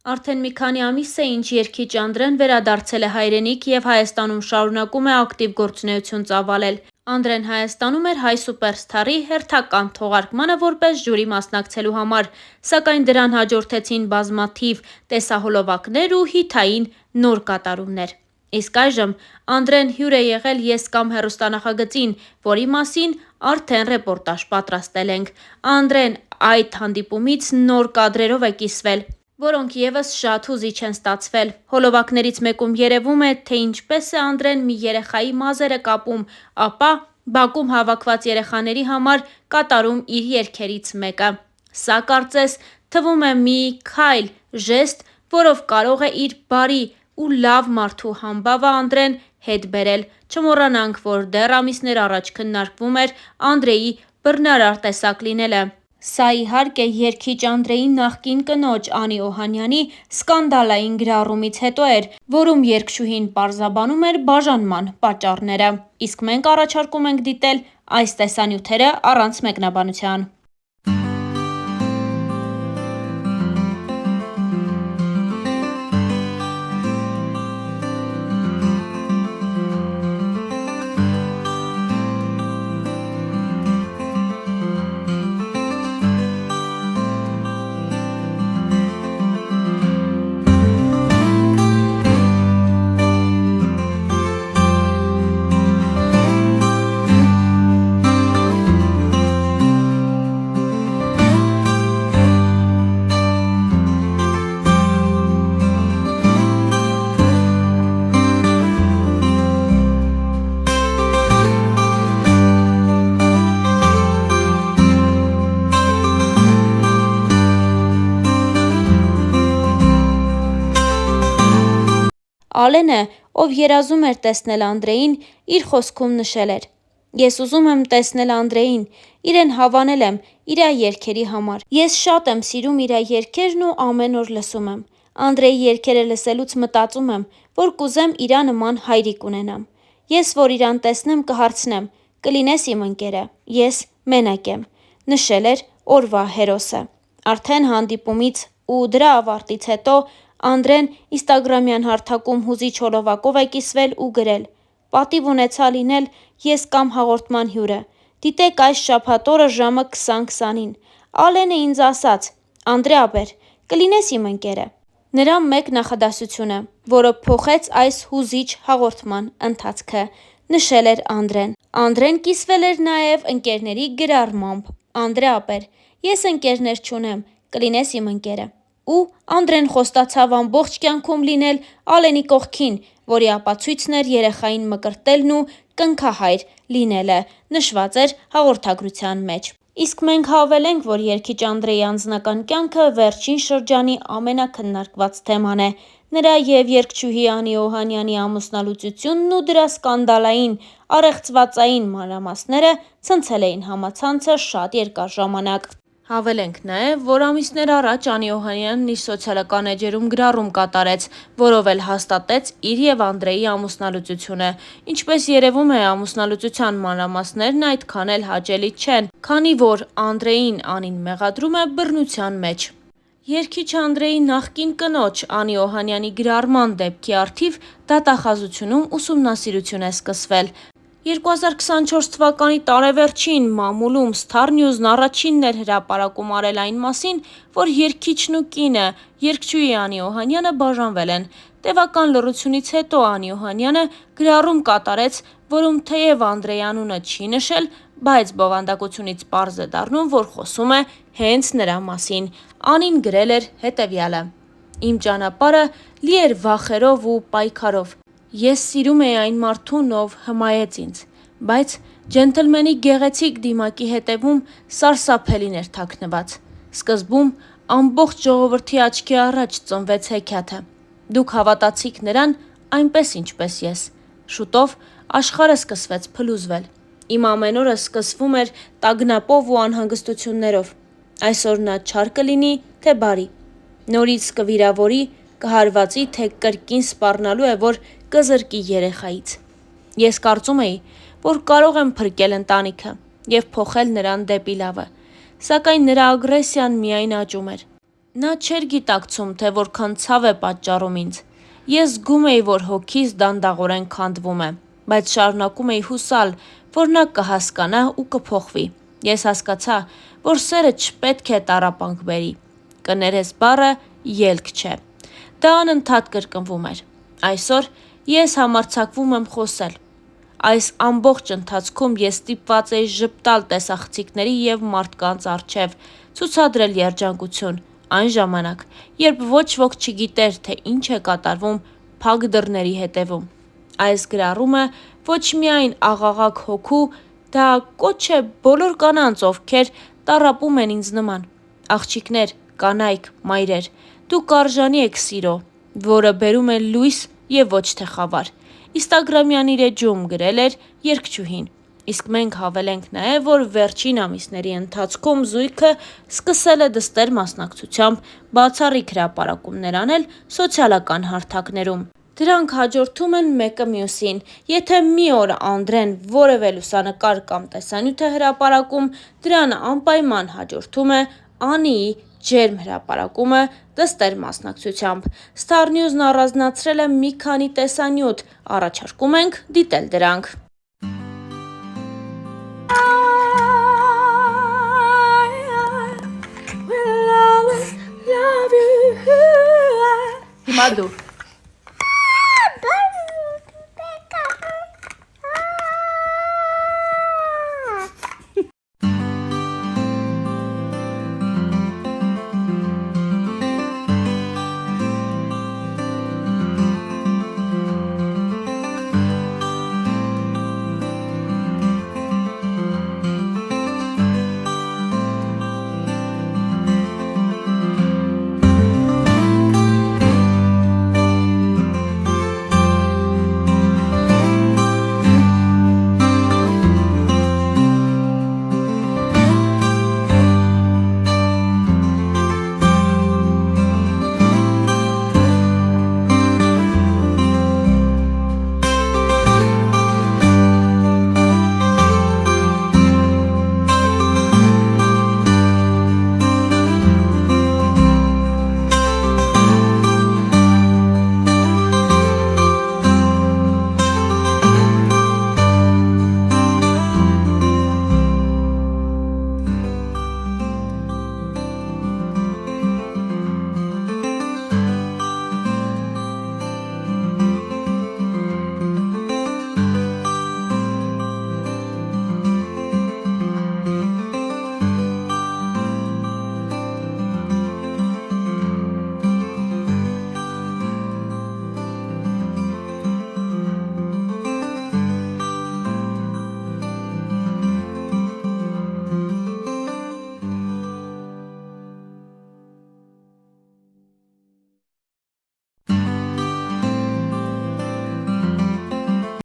Արդեն մի քանի ամիս է, ինչ երգիչ Անդրեն վերադարձել է հայրենիք և Հայաստանում շարունակում է ակտիվ գործունեություն ծավալել։ Անդրեն Հայաստանում էր Հայ Սուպերսթարի հերթական թողարկմանը որպես ժյուրի մասնակցելու համար, սակայն դրան հաջորդեցին բազմաթիվ տեսահոլովակներ ու հիթային նոր կատարումներ։ Իսկ այժմ Անդրեն հյուր է եղել «Ես կամ» հեռուստանախագծին, որի մասին արդեն ռեպորտաժ պատրաստել ենք։ Անդրեն այդ հանդիպումից նոր կադրերով է կիսվել, որոնք ևս շատ հուզիչ են ստացվել։ Հոլովակներից մեկում երևում է, թե ինչպես է Անդրեն մի երեխայի մազերը կապում, ապա բակում հավաքված երեխաների համար կատարում իր երգերից մեկը։ Սա կարծես թվում է մի քայլ, ժեստ, որով կարող է իր բարի ու լավ մարդու համբավը Անդրեն հետ բերել։ Չմոռանանք, որ դեռ ամիսներ առաջ քննարկվում էր Անդրեի բռնարար տեսակ լինելը։ Սա իհարկե երգիչ Անդրեի նախկին կնոջ Անի Օհանյանի սկանդալային գրառումից հետո էր, որում երգչուհին պարզաբանում էր բաժանման պատճառները։ Իսկ մենք առաջարկում ենք դիտել այս տեսանյութերը առանց մեկնաբանության։ Ալենը, ով երազում էր տեսնել Անդրեին, իր խոսքում նշել էր. «Ես ուզում եմ տեսնել Անդրեին, իրեն հավանել եմ իրա երգերի համար։ Ես շատ եմ սիրում իրա երգերն ու ամեն օր լսում եմ։ Անդրեի երգերը լսելուց մտածում եմ, որ կուզեմ իրա նման հայրիկ ունենամ։ Ես որ իրան տեսնեմ կհարցնեմ. կլինես իմ ընկերը, ես մենակ եմ», նշել էր օրվա հերոսը։ Արդեն հանդիպումից ու դրա ավարտից հետո Անդրեն ինստագրամյան հարթակում հուզիչ հոլովակով է կիսվել ու գրել. «Պատիվ ունեցա լինել «Ես կամ» հաղորդման հյուրը։ Դիտեք այս շաբաթ օրը ժամը 20:20-ին։ Ալենը ինձ ասաց. Անդրե ապեր, կլինես իմ ընկերը։ Նրա մեկ նախադասությունը, որը փոխեց այս հուզիչ հաղորդման ընթացքը», նշել էր Անդրեն։ Անդրեն կիսվել էր նաև ընկերների գրառմամբ. «Անդրե ապեր, ես ընկերներ չունեմ, կլինես իմ ընկերը»։ Ու Անդրեն խոստացավ ամբողջ կյանքում լինել Ալենի կողքին, որի ապացույցն էր երեխային մկրտելն ու կնքահայր լինելը, նշված էր հաղորդագրության մեջ։ Իսկ մենք հավելենք, որ երգիչ Անդրեի անձնական կյանքը վերջին շրջանի ամենաքննարկված թեման է։ Նրա և երգչուհի Անի Օհանյանի ամուսնալուծությունն ու դրա սկանդալային, առեղծվածային մանրամասները ցնցել էին համացանցը շատ երկար ժամանակ։ Հավելենք նաև, որ ամիսներ առաջ Անի Օհանյանն իր սոցիալական էջերում գրառում կատարեց, որով էլ հաստատեց իր և Անդրեի ամուսնալուծությունը։ Ինչպես երևում է, ամուսնալուծության մանրամասներն այդքան էլ հաճելի չեն, քանի որ Անդրեին Անին մեղադրում է բռնության մեջ։ Երգիչ Անդրեի նախկին կնոջ Անի Օհանյանի գրառման դեպքի առթիվ դատախազությունում ուսումնասիրություն է սկսվել։ 2024 թվականի տարեվերջին մամուլում Star News-ն առաջինն էր հրապարակում արել այն մասին, որ երգիչն ու կինը՝ երգչուհի Անի Օհանյանը բաժանվել են։ Տևական լռությունից հետո Անի Օհանյանը գրառում կատարեց, որում թեև Անդրեի անունը չի նշել, բայց բովանդակությունից պարզ է դառնում, որ խոսում է հենց նրա մասին։ Անին գրել էր հետևյալը. «Իմ ճանապարհը լի էր վախերով ու պայքարով։ Ես սիրում էի այն մարդուն, ով հմայեց ինձ, բայց ջենթլմենի գեղեցիկ դիմակի հետևում սարսափելին էր թաքնված։ Սկզբում ամբողջ ժողովրդի աչքի առաջ ծնվեց հեքիաթը։ Դուք հավատացիք նրան այնպես, ինչպես ես։ Շուտով աշխարհը սկսվեց փլուզվել։ Իմ ամեն օրը սկսվում էր տագնապով ու անհանգստություններով։ Այսօր նա չար կլինի, թե բարի։ Նորից կվիրավորի, կհարվածի, թե կրկին սպառնալու է, որ կզրկի երեխայից։ Ես կարծում էի, որ կարող եմ փրկել ընտանիքը և փոխել նրան դեպի լավը, սակայն նրա ագրեսիան միայն աճում էր։ Նա չէր գիտակցում, թե որքան ցավ է պատճառում ինձ։ Ես զգում էի, որ հոգիս դանդաղորեն քանդվում է, բայց շարունակում էի հուսալ, որ նա կհասկանա ու կփոխվի։ Ես հասկացա, որ սերը չպետք է տառապանք բերի։ Կներես բառը ելք չէ։ Դա անընդհատ կրկնվում էր։ Այսօր ես համարձակվում եմ խոսել։ Այս ամբողջ ընթացքում ես ստիպված էի ժպտալ տեսախցիկների և մարդկանց առջև, ցուցադրել երջանկություն, այն ժամանակ, երբ ոչ ոք չգիտեր, թե ինչ է կատարվում փակ դռների հետևում։ Այս գրառումը ոչ միայն աղաղակ հոգու, դա կոչ է բոլոր կանանց, ովքեր տառապում են ինձ նման։ Աղջիկներ, կանայք, մայրեր, դուք արժանի եք սիրո, որը բերում է լույս և ոչ թե խավար։ Ինստագրամյան իր էջում գրել էր երգչուհին։ Իսկ մենք հավելենք նաև, որ վերջին ամիսների ընթացքում զույգը սկսել է դստեր մասնակցությամբ բացառիկ հրապարակումներ անել սոցիալական հարթակներում։ Դրանք հաջորդում են մեկը մյուսին։ Եթե մի օր Անդրեն որևէ լուսանկար կամ տեսանյութ է հրապարակում, դրան անպայման հաջորդում է Անիի ջերմ հրապարակումը դստեր մասնակցությամբ։ Star News-ն առանձնացրել է մի քանի տեսանյութ, առաջարկում ենք դիտել դրանք։ Հիմա դու